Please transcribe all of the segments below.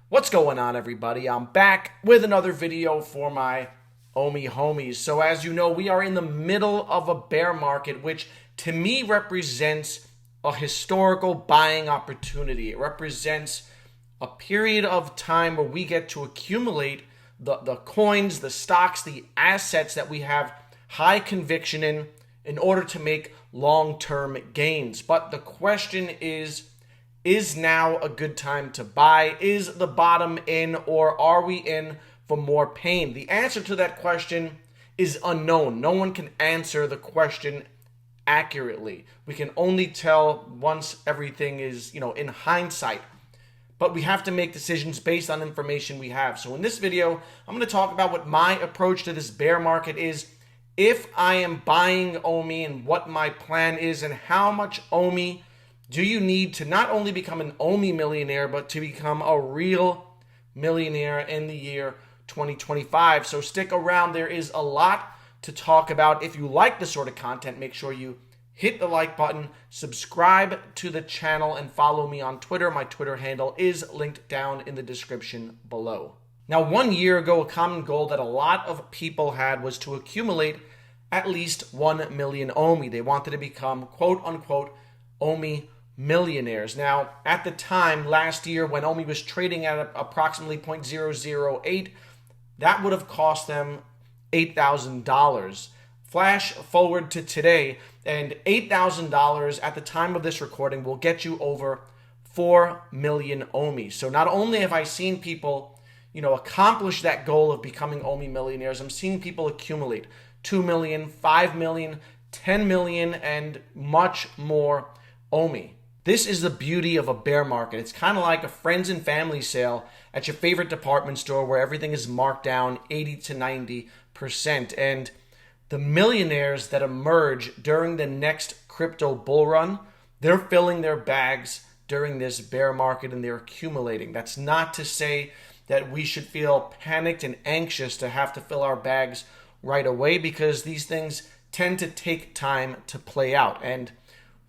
What's going on, everybody? I'm back with another video for my Omi homies. So as you know, we are in the middle of a bear market, which to me represents a historical buying opportunity. It represents a period of time where we get to accumulate the coins, the stocks, the assets that we have high conviction in order to make long-term gains. But the question is now a good time to buy? Is the bottom in, or are we in for more pain? The answer to that question is unknown. No one can answer the question accurately. We can only tell once everything is, in hindsight. But we have to make decisions based on information we have. So in this video, I'm going to talk about what my approach to this bear market is, if I am buying OMI, and what my plan is, and how much OMI do you need to not only become an OMI millionaire, but to become a real millionaire in the year 2025. So stick around. There is a lot to talk about. If you like this sort of content, make sure you hit the like button, subscribe to the channel, and follow me on Twitter. My Twitter handle is linked down in the description below. Now, 1 year ago, a common goal that a lot of people had was to accumulate at least 1 million OMI. They wanted to become, quote unquote, OMI millionaires. Now, at the time last year when OMI was trading at approximately 0.008, that would have cost them $8,000. Flash forward to today, and $8,000 at the time of this recording will get you over 4 million OMI. So not only have I seen people, accomplish that goal of becoming OMI millionaires, I'm seeing people accumulate 2 million, 5 million, 10 million, and much more OMI. This is the beauty of a bear market. It's kind of like a friends and family sale at your favorite department store where everything is marked down 80 to 90%. And the millionaires that emerge during the next crypto bull run, they're filling their bags during this bear market and they're accumulating. That's not to say that we should feel panicked and anxious to have to fill our bags right away, because these things tend to take time to play out. And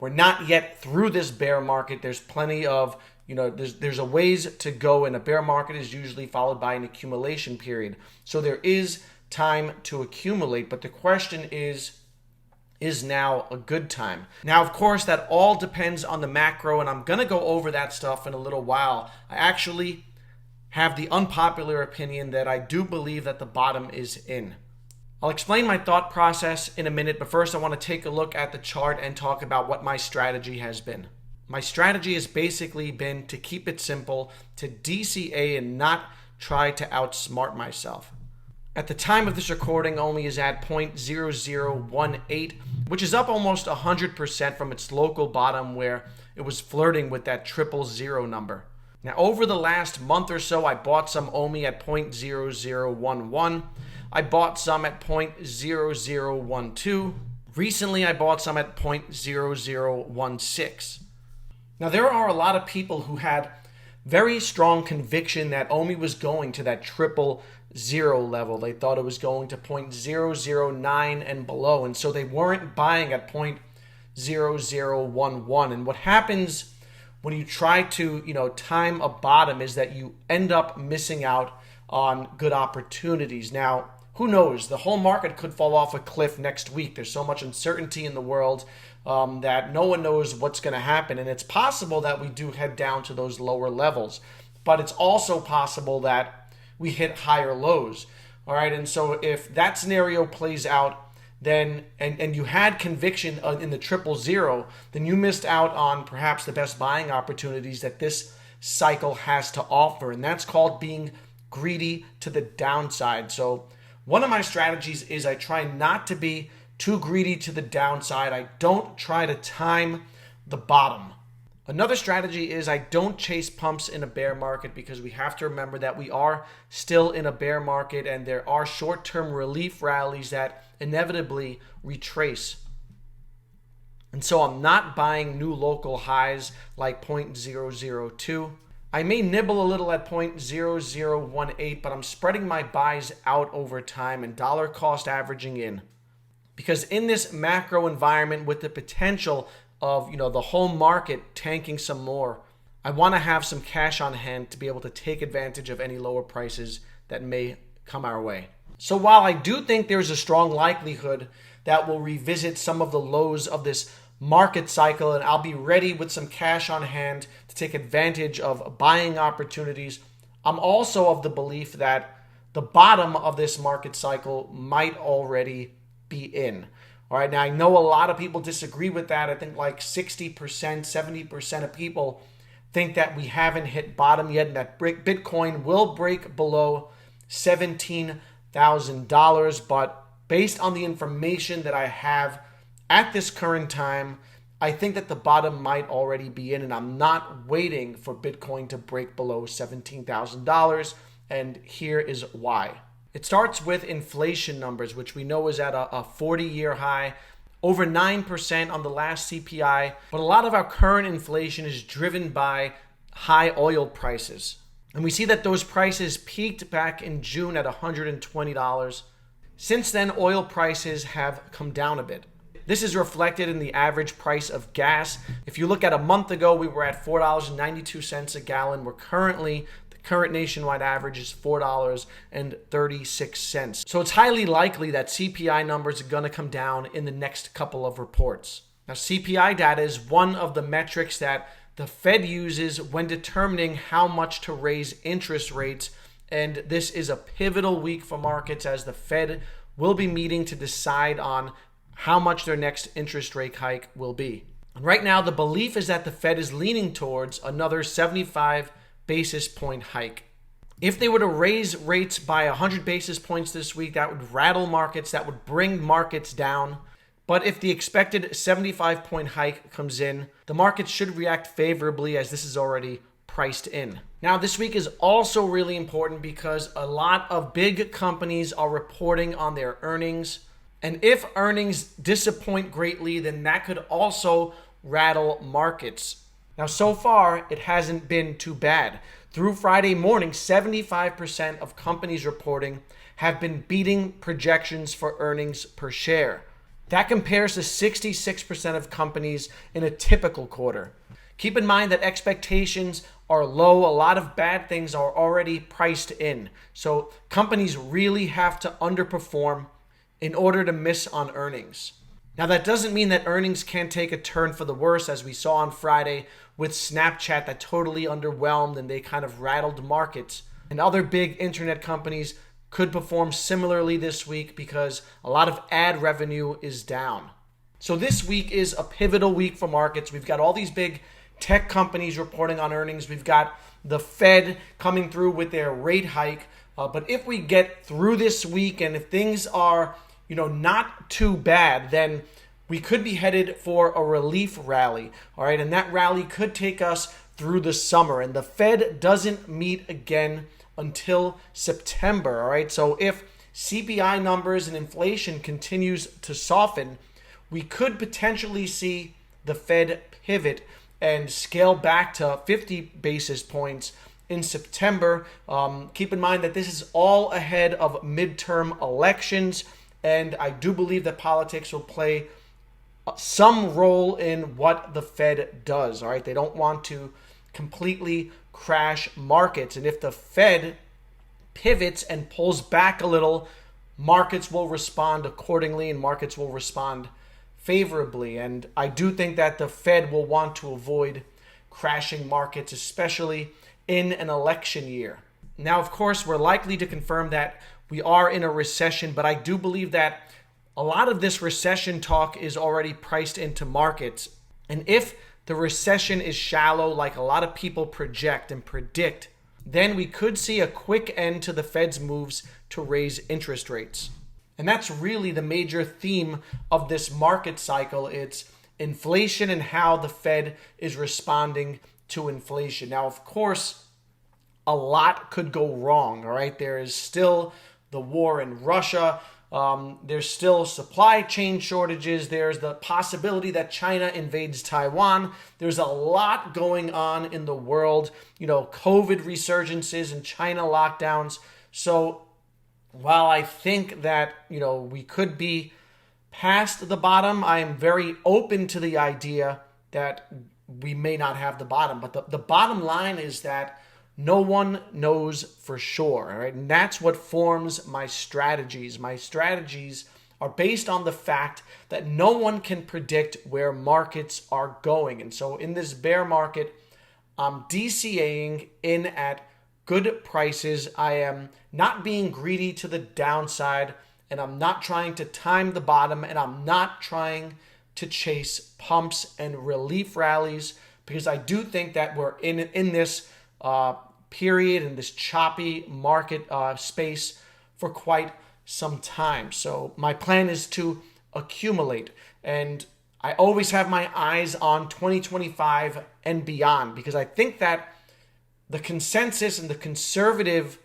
we're not yet through this bear market. There's plenty of, there's a ways to go, and a bear market is usually followed by an accumulation period. So there is time to accumulate, but the question is now a good time? Now, of course, that all depends on the macro, and I'm going to go over that stuff in a little while. I actually have the unpopular opinion that I do believe that the bottom is in. I'll explain my thought process in a minute, but first I want to take a look at the chart and talk about what my strategy has been. My strategy has basically been to keep it simple, to DCA and not try to outsmart myself. At the time of this recording, OMI is at 0.0018, which is up almost 100% from its local bottom where it was flirting with that 000 number. Now, over the last month or so, I bought some OMI at 0.0011. I bought some at 0.0012. Recently, I bought some at 0.0016. Now, there are a lot of people who had very strong conviction that OMI was going to that 000 level. They thought it was going to 0.009 and below, and so they weren't buying at 0.0011. And what happens when you try to, time a bottom is that you end up missing out on good opportunities. Now, who knows? The whole market could fall off a cliff next week. There's so much uncertainty in the world that no one knows what's going to happen. And it's possible that we do head down to those lower levels. But it's also possible that we hit higher lows. All right. And so if that scenario plays out, then and you had conviction in the 000, then you missed out on perhaps the best buying opportunities that this cycle has to offer. And that's called being greedy to the downside. So one of my strategies is I try not to be too greedy to the downside. I don't try to time the bottom. Another strategy is I don't chase pumps in a bear market, because we have to remember that we are still in a bear market and there are short-term relief rallies that inevitably retrace. And so I'm not buying new local highs like 0.002. I may nibble a little at 0.0018, but I'm spreading my buys out over time and dollar cost averaging in. Because in this macro environment with the potential of, the whole market tanking some more, I want to have some cash on hand to be able to take advantage of any lower prices that may come our way. So while I do think there's a strong likelihood that we'll revisit some of the lows of this market cycle, and I'll be ready with some cash on hand to take advantage of buying opportunities, I'm also of the belief that the bottom of this market cycle might already be in. All right, now I know a lot of people disagree with that. I think like 60%, 70% of people think that we haven't hit bottom yet and that Bitcoin will break below $17,000. But based on the information that I have at this current time, I think that the bottom might already be in, and I'm not waiting for Bitcoin to break below $17,000. And here is why. It starts with inflation numbers, which we know is at a 40-year high, over 9% on the last CPI. But a lot of our current inflation is driven by high oil prices. And we see that those prices peaked back in June at $120. Since then, oil prices have come down a bit. This is reflected in the average price of gas. If you look at a month ago, we were at $4.92 a gallon. The current nationwide average is $4.36. So it's highly likely that CPI numbers are going to come down in the next couple of reports. Now, CPI data is one of the metrics that the Fed uses when determining how much to raise interest rates. And this is a pivotal week for markets as the Fed will be meeting to decide on how much their next interest rate hike will be. And right now, the belief is that the Fed is leaning towards another 75 basis point hike. If they were to raise rates by 100 basis points this week, that would rattle markets, that would bring markets down. But if the expected 75-point hike comes in, the market should react favorably as this is already priced in. Now, this week is also really important because a lot of big companies are reporting on their earnings. And if earnings disappoint greatly, then that could also rattle markets. Now, so far, it hasn't been too bad. Through Friday morning, 75% of companies reporting have been beating projections for earnings per share. That compares to 66% of companies in a typical quarter. Keep in mind that expectations are low. A lot of bad things are already priced in. So companies really have to underperform in order to miss on earnings. Now, that doesn't mean that earnings can't take a turn for the worse, as we saw on Friday with Snapchat that totally underwhelmed and they kind of rattled markets. And other big internet companies could perform similarly this week because a lot of ad revenue is down. So this week is a pivotal week for markets. We've got all these big tech companies reporting on earnings. We've got the Fed coming through with their rate hike. But if we get through this week and if things are not too bad, then we could be headed for a relief rally, all right? And that rally could take us through the summer. And the Fed doesn't meet again until September, all right? So if CPI numbers and inflation continues to soften, we could potentially see the Fed pivot and scale back to 50 basis points in September. Keep in mind that this is all ahead of midterm elections. And I do believe that politics will play some role in what the Fed does, all right? They don't want to completely crash markets. And if the Fed pivots and pulls back a little, markets will respond accordingly and markets will respond favorably. And I do think that the Fed will want to avoid crashing markets, especially in an election year. Now, of course, we're likely to confirm that we are in a recession, but I do believe that a lot of this recession talk is already priced into markets. And if the recession is shallow, like a lot of people project and predict, then we could see a quick end to the Fed's moves to raise interest rates. And that's really the major theme of this market cycle. It's inflation and how the Fed is responding to inflation. Now, of course, a lot could go wrong, all right? There is still the war in Russia. There's still supply chain shortages. There's the possibility that China invades Taiwan. There's a lot going on in the world, COVID resurgences and China lockdowns. So while I think that, we could be past the bottom, I am very open to the idea that we may not have the bottom. But the bottom line is that no one knows for sure, all right? And that's what forms my strategies. My strategies are based on the fact that no one can predict where markets are going. And so in this bear market, I'm DCAing in at good prices. I am not being greedy to the downside, and I'm not trying to time the bottom, and I'm not trying to chase pumps and relief rallies, because I do think that we're in this period, in this choppy market space for quite some time. So my plan is to accumulate, and I always have my eyes on 2025 and beyond, because I think that the consensus and the conservative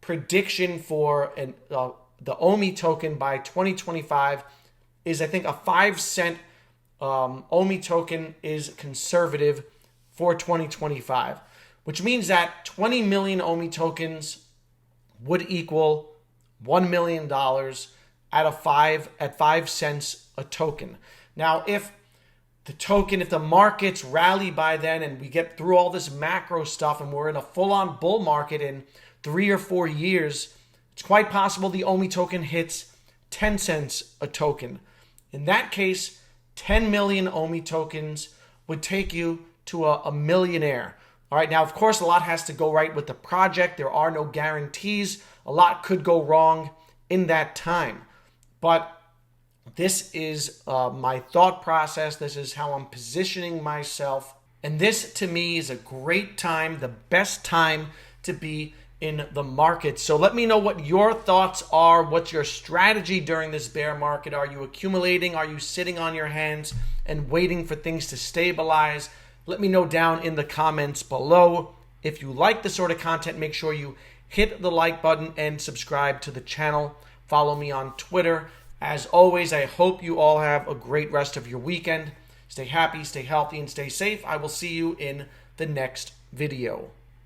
prediction for the OMI token by 2025 is, I think, a 5-cent OMI token is conservative for 2025, which means that 20 million OMI tokens would equal $1 million at 5 cents a token. Now, if the markets rally by then and we get through all this macro stuff and we're in a full-on bull market in 3 or 4 years, it's quite possible the OMI token hits 10 cents a token. In that case, 10 million OMI tokens would take you to a millionaire. All right, now, of course, a lot has to go right with the project. There are no guarantees. A lot could go wrong in that time. But this is my thought process. This is how I'm positioning myself. And this, to me, is a great time, the best time to be in the market. So let me know what your thoughts are. What's your strategy during this bear market? Are you accumulating? Are you sitting on your hands and waiting for things to stabilize? Let me know down in the comments below. If you like this sort of content, make sure you hit the like button and subscribe to the channel. Follow me on Twitter. As always, I hope you all have a great rest of your weekend. Stay happy, stay healthy, and stay safe. I will see you in the next video.